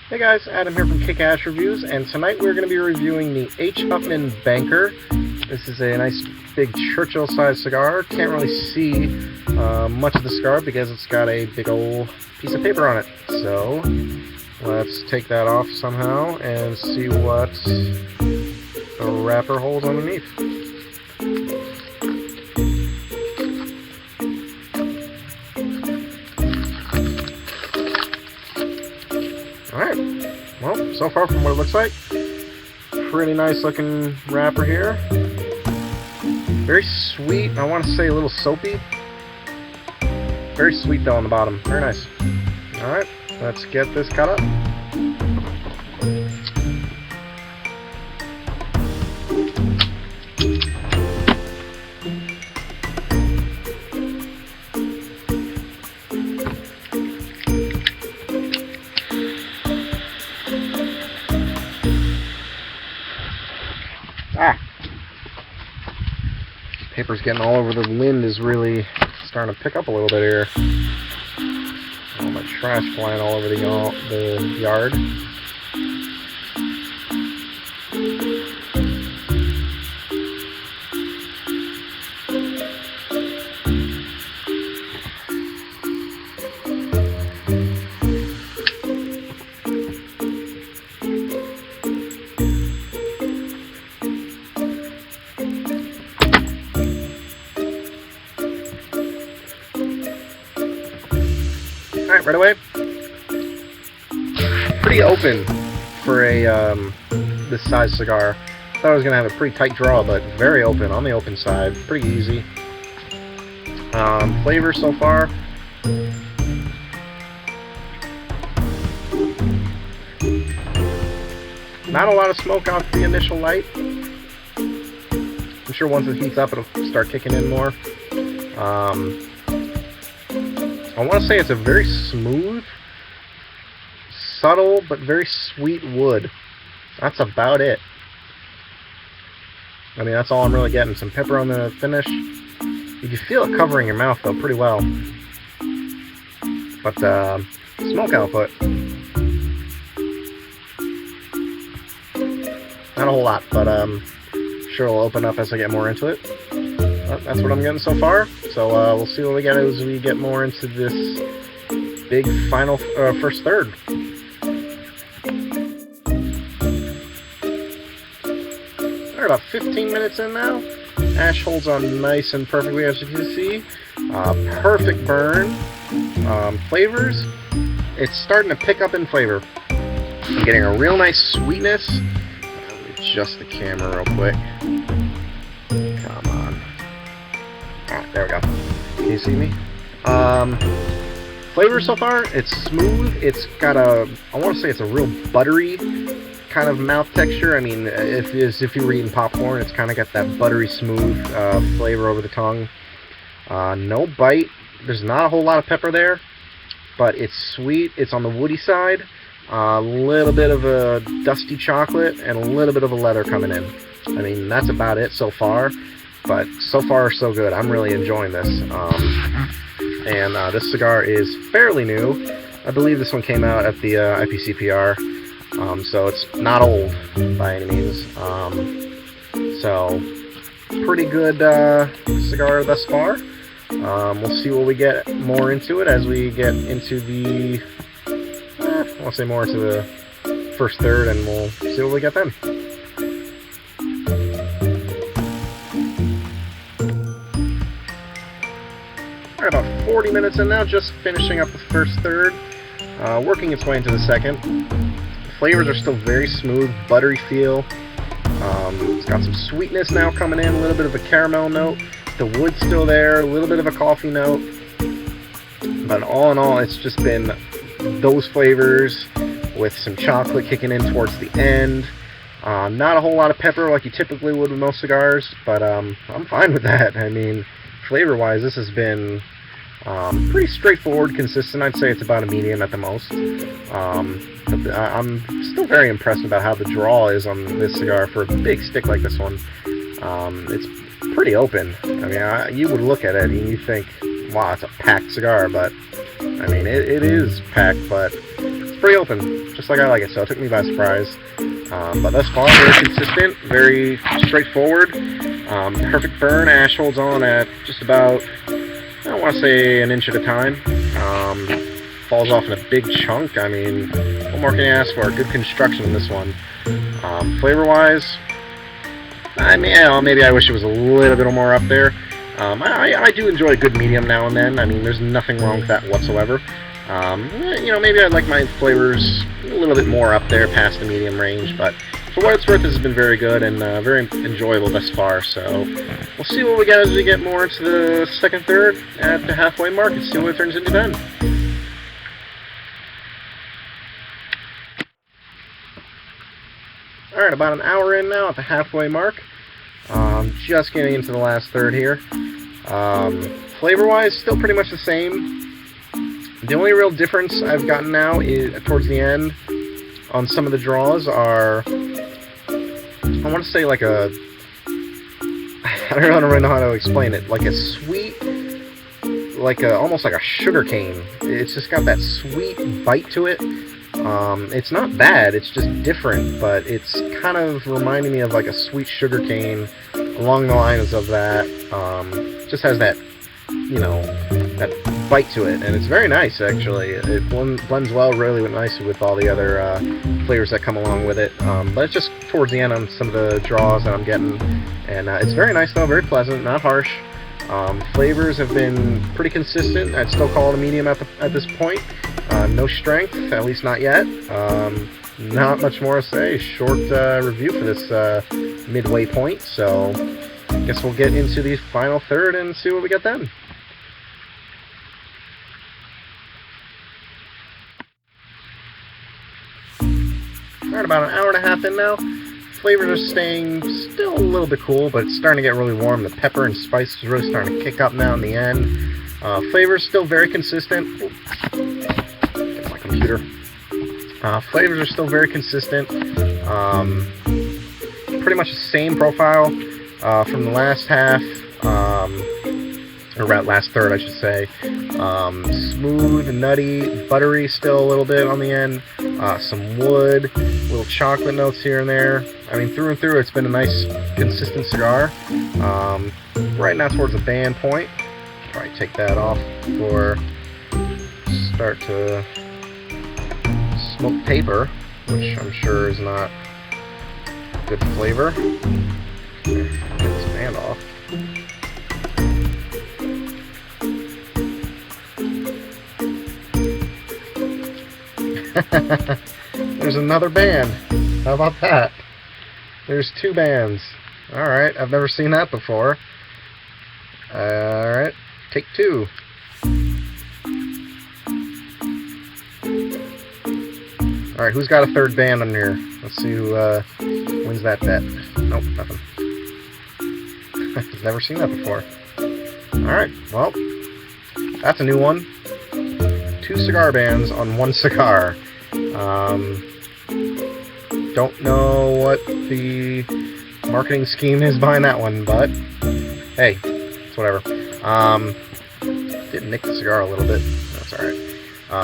Hey guys, Adam here from Kick-Ass Reviews, and tonight we're going to be reviewing the Upmann Banker. This is a nice big Churchill-sized cigar. Can't really see much of the cigar because it's got a big old piece of paper on it. So let's take that off somehow and see what the wrapper holds underneath. Alright, well, so far from what it looks like, pretty nice looking wrapper here. Very sweet, I want to say a little soapy. Very sweet though on the bottom, very nice. Alright, let's get this cut up. Paper's getting all over. The wind is really starting to pick up a little bit here. All my trash flying all over the yard. Alright, right away. Pretty open for a this size cigar. Thought I was gonna have a pretty tight draw, but very open, on the open side. Pretty easy. Flavor so far. Not a lot of smoke off the initial light. I'm sure once it heats up, it'll start kicking in more. I want to say it's a very smooth, subtle, but very sweet wood. That's about it. I mean, that's all I'm really getting. Some pepper on the finish. You can feel it covering your mouth, though, pretty well. But, smoke output. Not a whole lot, but, sure it'll open up as I get more into it. Well, that's what I'm getting so far. So we'll see what we get as we get more into this big final first third. We're about 15 minutes in now. Ash holds on nice and perfectly, as you can see. Perfect burn. Flavors. It's starting to pick up in flavor. I'm getting a real nice sweetness. Let me adjust the camera real quick. Come on. There we go. Can you see me? Flavor so far, it's smooth. It's got a, I want to say it's a real buttery kind of mouth texture. I mean, if you were eating popcorn, it's kind of got that buttery smooth flavor over the tongue. No bite. There's not a whole lot of pepper there, but it's sweet. It's on the woody side. A little bit of a dusty chocolate and a little bit of a leather coming in. I mean, that's about it so far. But so far, so good. I'm really enjoying this. And this cigar is fairly new. I believe this one came out at the IPCPR. So it's not old by any means. So pretty good cigar thus far. We'll see what we get more into it as we get into the, I'll say more into the first third, and we'll see what we get then. Alright, about 40 minutes in now, just finishing up the first third, working its way into the second. The flavors are still very smooth, buttery feel. It's got some sweetness now coming in, a little bit of a caramel note. The wood's still there, a little bit of a coffee note. But all in all, it's just been those flavors with some chocolate kicking in towards the end. Not a whole lot of pepper like you typically would with most cigars, but I'm fine with that. I mean, flavor-wise, this has been pretty straightforward, consistent. I'd say it's about a medium at the most. I'm still very impressed about how the draw is on this cigar for a big stick like this one. It's pretty open. I mean, you would look at it and you think, wow, it's a packed cigar, but I mean, it is packed, but it's pretty open, just like I like it, so it took me by surprise. But thus far, very consistent, very straightforward. Perfect burn. Ash holds on at just about, I don't want to say an inch at a time. Falls off in a big chunk. I mean, what more can you ask for? Good construction in this one. Flavor-wise, I mean, maybe I wish it was a little bit more up there. I do enjoy a good medium now and then. I mean, there's nothing wrong with that whatsoever. You know, maybe I'd like my flavors a little bit more up there past the medium range, but for what it's worth, this has been very good and very enjoyable thus far, so we'll see what we get as we get more into the second third at the halfway mark and see what it turns into then. Alright, about an hour in now at the halfway mark. Just getting into the last third here. Flavor-wise, still pretty much the same. The only real difference I've gotten now is towards the end on some of the draws are, I want to say like a, I don't really know how to explain it, like a sweet, like a, almost like a sugar cane. It's just got that sweet bite to it. It's not bad, it's just different, but it's kind of reminding me of like a sweet sugar cane along the lines of that. Just has that, you know, that bite to it, and it's very nice actually. It blends well really nicely with all the other flavors that come along with it, but it's just towards the end on some of the draws that I'm getting, and it's very nice though, very pleasant, not harsh. Flavors have been pretty consistent. I'd still call it a medium at this point. No strength, at least not yet. Not much more to say. Short review for this midway point, so I guess we'll get into the final third and see what we got then. Alright, about an hour and a half in now. Flavors are staying still a little bit cool, but it's starting to get really warm. The pepper and spice is really starting to kick up now in the end. Flavors still very consistent. Get my computer. Flavors are still very consistent. Pretty much the same profile from the last half, or last third, I should say. Smooth, nutty, buttery still a little bit on the end. Some wood, little chocolate notes here and there. I mean, through and through, it's been a nice, consistent cigar. Right now towards the band point. Probably take that off before start to smoke paper, which I'm sure is not good flavor. Get this band off. There's another band. How about that? There's two bands. Alright, I've never seen that before. Alright, take two. Alright, who's got a third band on here? Let's see who wins that bet. Nope, nothing. I've never seen that before. Alright, well, that's a new one. Two cigar bands on one cigar. Don't know what the marketing scheme is behind that one, but hey, it's whatever. Did nick the cigar a little bit. That's alright.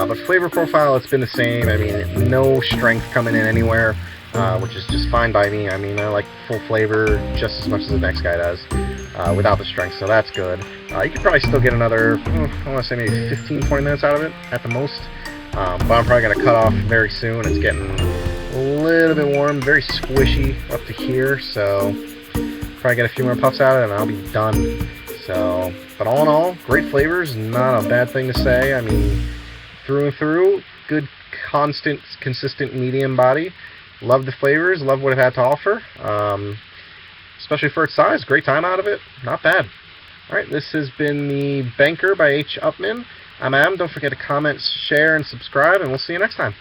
But flavor profile, it's been the same. I mean, no strength coming in anywhere, which is just fine by me. I mean, I like full flavor just as much as the next guy does, without the strength, so that's good. You could probably still get another, I want to say maybe 15-20 minutes out of it at the most. But I'm probably going to cut off very soon. It's getting a little bit warm, very squishy up to here, so probably get a few more puffs out of it and I'll be done. So, but all in all, great flavors, not a bad thing to say. I mean, through and through, good, constant, consistent medium body. Love the flavors, love what it had to offer. Especially for its size, great time out of it, not bad. Alright, this has been the Banker by H. Upmann. I'm Adam. Don't forget to comment, share, and subscribe, and we'll see you next time.